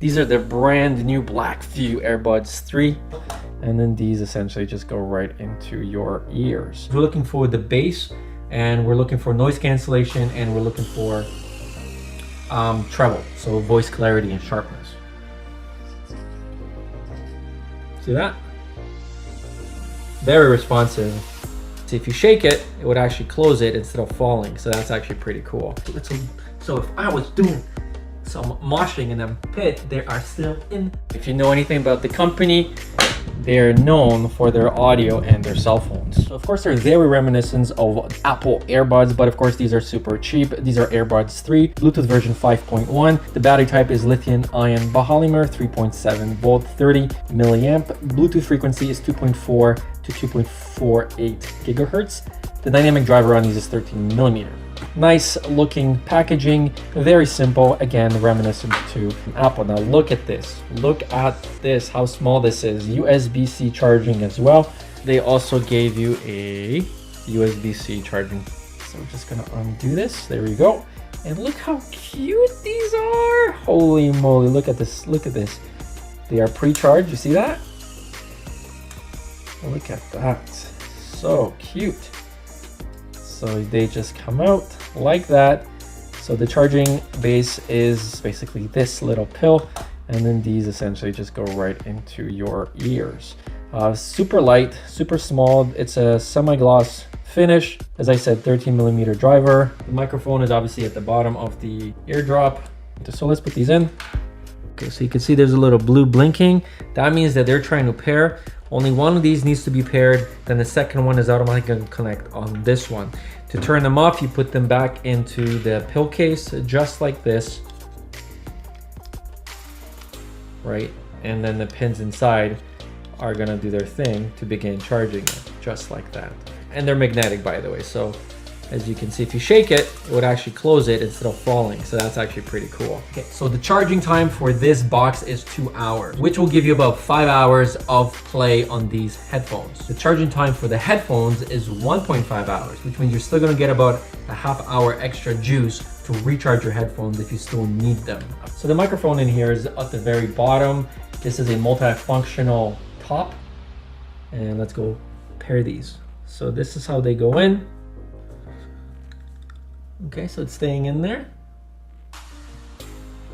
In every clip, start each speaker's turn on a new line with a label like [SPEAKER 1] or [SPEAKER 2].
[SPEAKER 1] These are the brand new Blackview Earbuds 3. And then these essentially just go right into your ears. We're looking for the bass, and we're looking for noise cancellation, and we're looking for treble, so voice clarity and sharpness. See that? Very responsive. So if you shake it, it would actually close it instead of falling. So that's actually pretty cool. So if I was doing some moshing in them pit, they are still in. If you know anything about the company, they're known for their audio and their cell phones. So of course, they're very reminiscent of Apple AirBuds, but of course, these are super cheap. These are AirBuds 3, Bluetooth version 5.1. The battery type is lithium-ion polymer, 3.7 volt, 30 milliamp. Bluetooth frequency is 2.4 to 2.48 gigahertz. The dynamic driver on these is 13 millimeter. Nice looking packaging, very simple, again reminiscent to Apple. Now look at this, how small this is. USB-C charging as well. They also gave you a USB-C charging. So we're just gonna undo this, there we go. And look how cute these are. Holy moly, look at this. They are pre-charged, you see that? Look at that, so cute. So they just come out like that. So the charging base is basically this little pill, and then these essentially just go right into your ears. Super light, super small. It's a semi-gloss finish. As I said, 13 millimeter driver. The microphone is obviously at the bottom of the eardrop. So let's put these in. Okay, so you can see there's a little blue blinking. That means that they're trying to pair. Only one of these needs to be paired, then the second one is automatically going to connect on this one. To turn them off, you put them back into the pill case, just like this, right? And then the pins inside are going to do their thing to begin charging it, just like that. And they're magnetic, by the way, so as you can see, if you shake it, it would actually close it instead of falling. So that's actually pretty cool. Okay, so the charging time for this box is 2 hours, which will give you about 5 hours of play on these headphones. The charging time for the headphones is 1.5 hours, which means you're still gonna get about a half hour extra juice to recharge your headphones if you still need them. So the microphone in here is at the very bottom. This is a multifunctional top. And let's go pair these. So this is how they go in. Okay, so it's staying in there.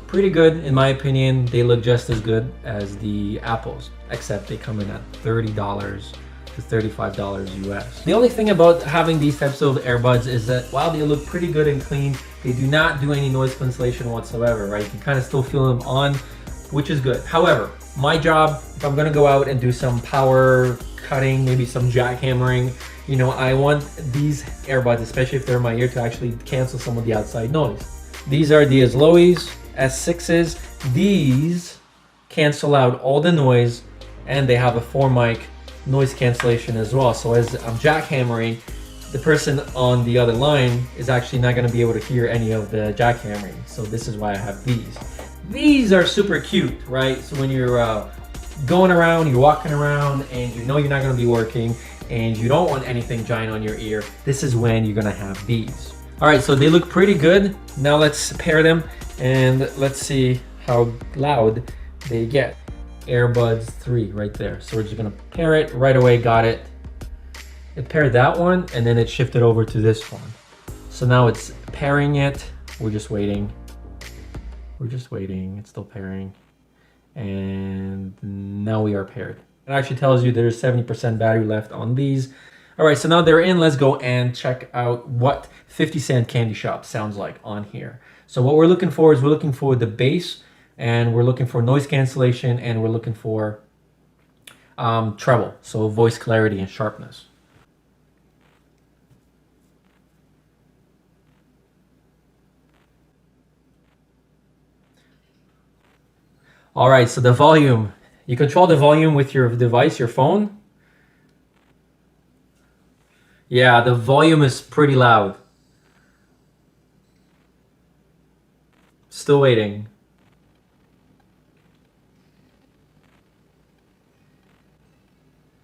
[SPEAKER 1] Pretty good, in my opinion. They look just as good as the Apples, except they come in at $30 to $35 US. The only thing about having these types of earbuds is that while they look pretty good and clean, they do not do any noise cancellation whatsoever, right? You can kind of still feel them on, which is good. However, my job, if I'm gonna go out and do some power cutting, maybe some jackhammering, you know, I want these earbuds, especially if they're in my ear, to actually cancel some of the outside noise. These are the Loeys S6s. These cancel out all the noise, and they have a 4-mic noise cancellation as well. So as I'm jackhammering, the person on the other line is actually not gonna be able to hear any of the jackhammering. So this is why I have these. These are super cute, right? So when you're going around, you're walking around, and you know you're not gonna be working, and you don't want anything giant on your ear, this is when you're gonna have these. All right, so they look pretty good. Now let's pair them, and let's see how loud they get. AirBuds 3 right there. So we're just gonna pair it right away, got it. It paired that one, and then it shifted over to this one. So now it's pairing it. We're just waiting. It's still pairing. And now we are paired. It actually tells you there's 70% battery left on these. All right, so now they're in. Let's go and check out what 50 Cent Candy Shop sounds like on here. So what we're looking for is we're looking for the bass, and we're looking for noise cancellation, and we're looking for treble, so voice clarity and sharpness. All right, so the volume. You control the volume with your device, your phone. Yeah, the volume is pretty loud. Still waiting.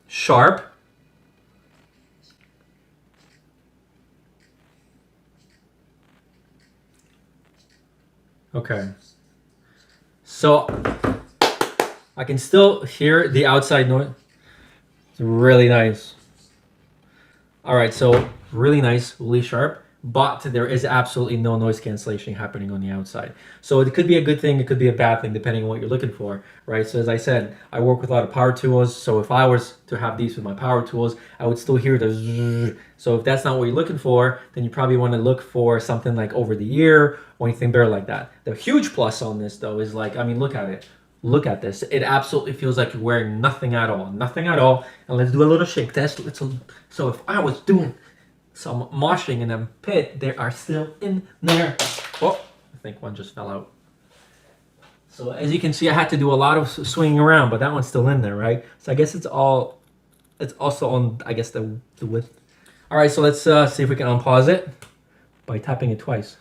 [SPEAKER 1] Sharp. Okay. So I can still hear the outside noise. It's really nice. All right, so really nice, really sharp, but there is absolutely no noise cancellation happening on the outside. So it could be a good thing, it could be a bad thing, depending on what you're looking for, right? So as I said, I work with a lot of power tools. So if I was to have these with my power tools, I would still hear the zzz. So if that's not what you're looking for, then you probably want to look for something like over the ear or anything better like that. The huge plus on this though is like, I mean, look at it. Look at this. It absolutely feels like you're wearing nothing at all. Nothing at all. And let's do a little shake test. So if I was doing some moshing in a pit, they are still in there. Oh, I think one just fell out. So as you can see, I had to do a lot of swinging around, but that one's still in there, right? So I guess it's also on, I guess, the width. All right, so let's see if we can unpause it by tapping it twice.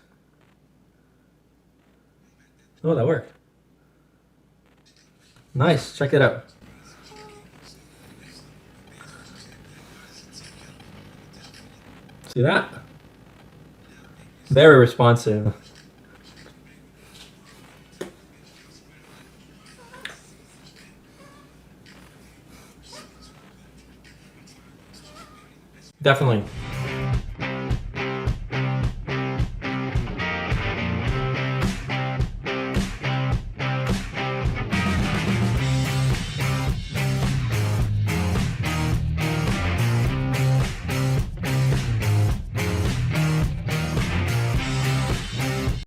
[SPEAKER 1] Oh, that worked. Nice, check it out. See that? Very responsive. Definitely.